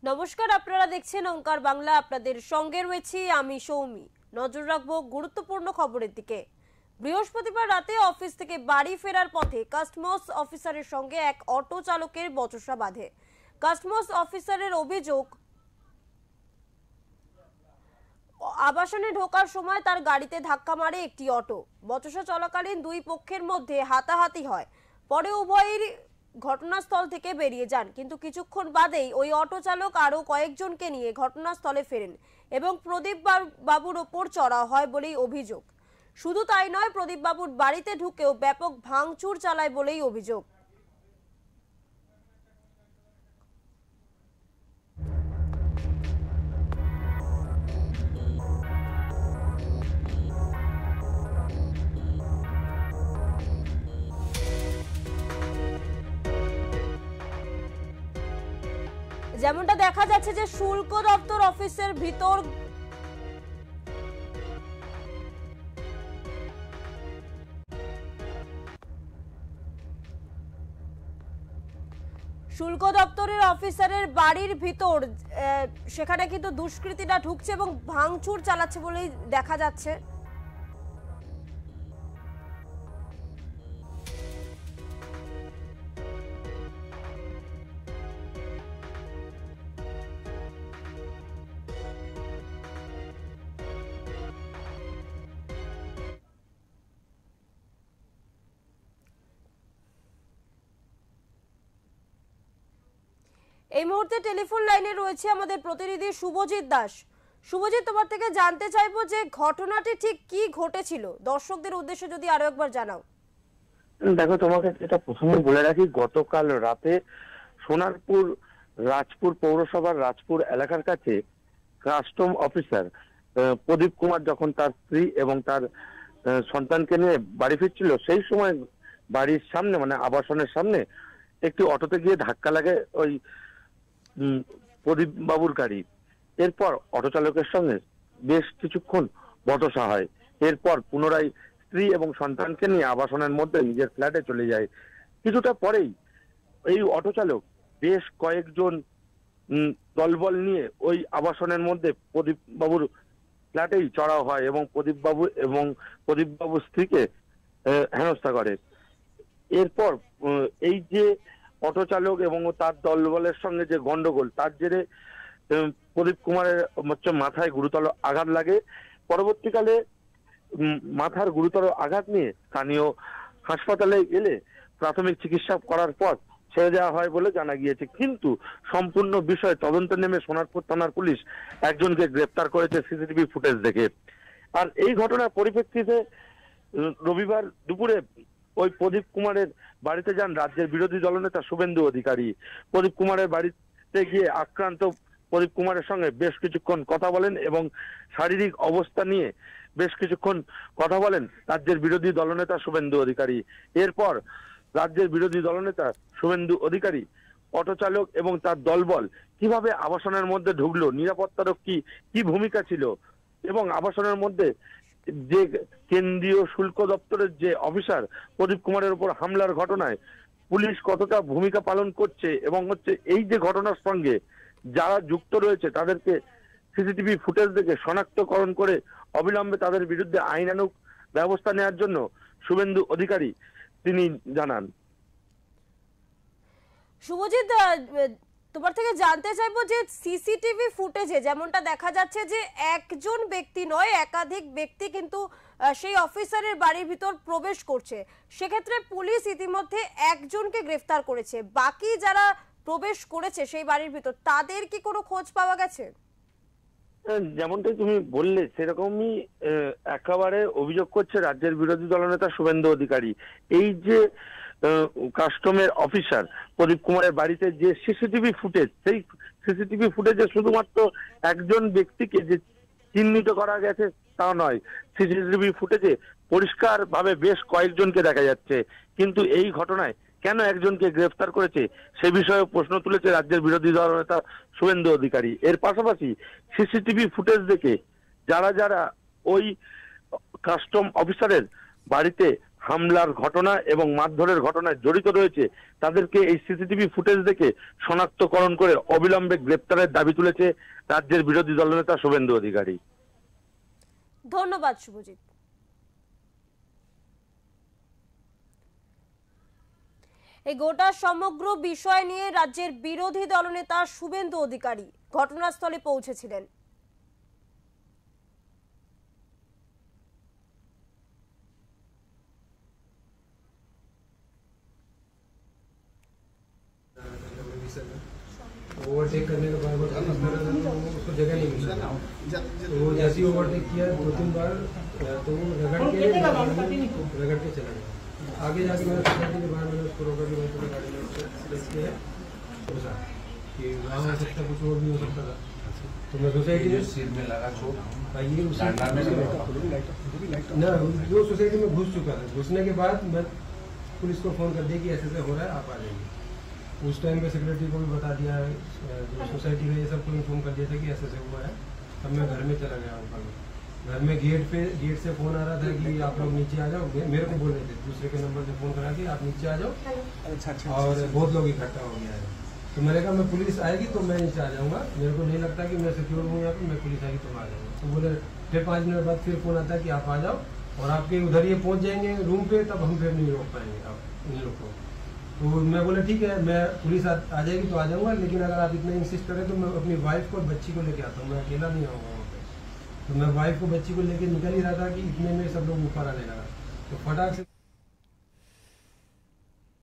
নমস্কার, আপনারা দেখছেন ওঙ্কার বাংলা। আপনাদের সঙ্গে রয়েছি আমি সৌমি। নজর রাখবো গুরুত্বপূর্ণ খবরের দিকে। বৃহস্পতিবার রাতে অফিস থেকে বাড়ি ফেরার পথে কাস্টমস অফিসারের সঙ্গে এক অটো চালকের বচসা বাঁধে। কাস্টমস অফিসারের অভিযোগ, আবাসনে ঢোকার সময় তার গাড়িতে ধাক্কা মারে একটি অটো। বচসা চলাকালীন দুই পক্ষের মধ্যে হাতাহাতি হয়। পরে উভয়ের ঘটনাস্থল থেকে বেরিয়ে যান, কিন্তু কিছুক্ষণ বাদেই ওই অটো চালক আরো কয়েকজনকে নিয়ে ঘটনাস্থলে ফেরেন এবং প্রদীপ বাবুর ওপর চড়াও হয় বলেই অভিযোগ। শুধু তাই নয়, প্রদীপ বাবুর বাড়িতে ঢুকেও ব্যাপক ভাঙচুর চালায় বলেই অভিযোগ। যেমনটা দেখা যাচ্ছে যে শুল্ক দপ্তর অফিসের ভিতর শুল্ক দপ্তরের অফিসারের বাড়ির ভিতর সেখানে কিন্তু দুষ্কৃতীরা ঢুকছে এবং ভাঙচুর চালাচ্ছে বলেই দেখা যাচ্ছে। এই মুহূর্তে টেলিফোন লাইনে রয়েছে আমাদের প্রতিনিধি শুভজিৎ দাস। শুভজিৎ, তোমার থেকে জানতে চাইবো যে ঘটনাটি ঠিক কি ঘটেছিল, দর্শকদের উদ্দেশ্যে যদি আরো একবার জানাও। দেখো, তোমাকে এটা প্রথমে বলে রাখি, গতকাল রাতে সোনারপুর রাজপুর পৌরসভার রাজপুর এলাকার কাছে কাস্টম অফিসার প্রদীপ কুমার যখন তার স্ত্রী এবং তার সন্তানকে নিয়ে বাড়ি ফিরছিল, সেই সময় বাড়ির সামনে মানে আবাসনের সামনে একটি অটোতে গিয়ে ধাক্কা লাগে ওই প্রদীপ বাবুর গাড়ি। এরপর অটো চালকের সঙ্গে বেশ কিছুক্ষণ বচসা হয়। এরপর পুনরায় স্ত্রী এবং সন্তানকে নিয়ে আবাসনের মধ্যে নিজের ফ্ল্যাটে চলে যায়। কিছুটা পরেই এই অটো চালক বেশ কয়েকজন দলবল নিয়ে ওই আবাসনের মধ্যে প্রদীপ বাবুর ফ্ল্যাটেই চড়াও হয় এবং প্রদীপ বাবুর স্ত্রীকে হেনস্থা করে। এরপর এই যে অটো চালক এবং তার দলবলের সঙ্গে যে গন্ডগোল, তার জেরে প্রদীপ কুমারের মাথায় গুরুতর আঘাত লাগে। পরবর্তীকালে মাথার গুরুতর আঘাত নিয়ে স্থানীয় হাসপাতালে গেলে প্রাথমিক চিকিৎসা করার পর ছেড়ে দেওয়া হয় বলে জানা গিয়েছে। কিন্তু সম্পূর্ণ বিষয় তদন্তে নেমে সোনারপুর থানার পুলিশ একজনকে গ্রেপ্তার করেছে সিসিটিভি ফুটেজ দেখে। আর এই ঘটনার পরিপ্রেক্ষিতে রবিবার দুপুরে ওই প্রদীপ কুমারের বাড়িতে যান রাজ্যের বিরোধী দলনেতা শুভেন্দু অধিকারী। প্রদীপ কুমারের বাড়িতে গিয়ে আক্রান্ত প্রদীপ কুমারের সঙ্গে বেশ কিছুক্ষণ কথা বলেন এবং শারীরিক অবস্থা নিয়ে বেশ কিছুক্ষণ কথা বলেন রাজ্যের বিরোধী দলনেতা শুভেন্দু অধিকারী। এরপর রাজ্যের বিরোধী দলনেতা শুভেন্দু অধিকারী অটো চালক এবং তার দলবল কিভাবে আবাসনের মধ্যে ঢুকলো, নিরাপত্তারক্ষী কি ভূমিকা ছিল এবং আবাসনের মধ্যে যে কেন্দ্রীয় শুল্ক দপ্তরের যে অফিসার প্রদীপ কুমারের উপর হামলার ঘটনায় পুলিশ কতটা ভূমিকা পালন করছে এবং এই যে ঘটনার সঙ্গে যারা যুক্ত রয়েছে তাদেরকে সিসিটিভি ফুটেজ দেখে শনাক্তকরণ করে অবিলম্বে তাদের বিরুদ্ধে আইনানুগ ব্যবস্থা নেওয়ার জন্য শুভেন্দু অধিকারী তিনি জানান। শুভজিৎ, তোমার থেকে জানতে চাইবো যে সিসিটিভি ফুটেজে যেমনটা দেখা যাচ্ছে যে একজন ব্যক্তি নয়, একাধিক ব্যক্তি কিন্তু সেই অফিসারের বাড়ির ভিতর প্রবেশ করছে। সেক্ষেত্রে পুলিশ ইতিমধ্যে একজনকে গ্রেফতার করেছে, বাকি যারা প্রবেশ করেছে সেই বাড়ির ভিতর তাদের কি কোনো খোঁজ পাওয়া গেছে? যেমনটাই তুমি বললে সেরকমই একেবারে অভিযোগ করছে রাজ্যের বিরোধী দলনেতা শুভেন্দু অধিকারী। এই যে কাস্টমের অফিসার প্রদীপ কুমারের বাড়িতে যে সিসিটিভি ফুটেজ, সেই সিসিটিভি ফুটেজে শুধুমাত্র একজন ব্যক্তিকে যে চিহ্নিত করা গেছে তা নয়, সিসিটিভি ফুটেজে পরিষ্কার ভাবে বেশ কয়েকজনকে দেখা যাচ্ছে। কিন্তু এই ঘটনায় কেন একজনকে গ্রেফতার করেছে সে বিষয়ে প্রশ্ন তুলেছে রাজ্যের বিরোধী দলনেতা শুভেন্দু অধিকারী। এর পাশাপাশি সিসিটিভি ফুটেজ দেখে যারা যারা ওই কাস্টম অফিসারের বাড়িতে হামলার ঘটনা এবং মারধরের ঘটনায় জড়িত রয়েছে তাদেরকে এই সিসিটিভি ফুটেজ দেখে শনাক্তকরণ করে অবিলম্বে গ্রেপ্তারের দাবি তুলেছে রাজ্যের বিরোধী দলনেতা শুভেন্দু অধিকারী। ধন্যবাদ শুভজিৎ। এই গোটা সমগ্র বিষয় নিয়ে রাজ্যের বিরোধী দলনেতা শুভেন্দু অধিকারী ঘটনাস্থলে পৌঁছেছিলেন। ओवरटेक करने के बाद उसको जगह नहीं मिली, तो वो जैसे ही ओवरटेक किया 2-3 बार तो वो रगड़ के चला गया। आगे जाके मैंने सोसाइटी के बाहर मैंने उसको रोका कि मैं तुम्हें गाड़ी में घुसा कि वहाँ हो सकता कुछ और भी हो सकता था। तो मैं सोसाइटी में सिर में लगा चोट ये ना जो सोसाइटी में घुस चुका था। घुसने के बाद मैं पुलिस को फ़ोन कर दिया कि ऐसे हो रहा है, आप आ जाइए। उस टाइम पे सेक्रेटरी को भी बता दिया, जो सोसाइटी में ये सबको इन्फॉर्म कर दिया था कि ऐसे हुआ है। तब मैं घर में चला गया हूँ। घर में गेट से फ़ोन आ रहा था कि आप लोग नीचे आ जाओ। मेरे को बोल रहे थे दूसरे के नंबर से फ़ोन करा कि आप नीचे आ जाओ, और बहुत लोग इकट्ठा हो गया है। तो मैंने कहा मैं पुलिस आएगी तो मैं नीचे आ जाऊँगा, मेरे को नहीं लगता कि मैं सिक्योर हूँ यहाँ पर, मैं पुलिस आएगी तो मैं आ जाऊँगा। तो बोले फिर 5 मिनट बाद फिर फ़ोन आता है कि आप आ जाओ और आपके उधर ये पहुँच जाएंगे रूम पे, तब हम फिर नहीं रोक पाएंगे आप इन लोग को। तो मैं बोला ठीक है, मैं पुलिस आ जाएगी तो आ जाऊँगा, लेकिन अगर आप इतना इंसिस्ट करें तो मैं अपनी वाइफ को और बच्ची को लेके आता हूँ, मैं अकेला नहीं आऊँगा वहाँ पे। तो मैं वाइफ को बच्ची को लेके निकल ही रहा था कि इतने में सब लोग ऊपर आने लगा, तो फटाक से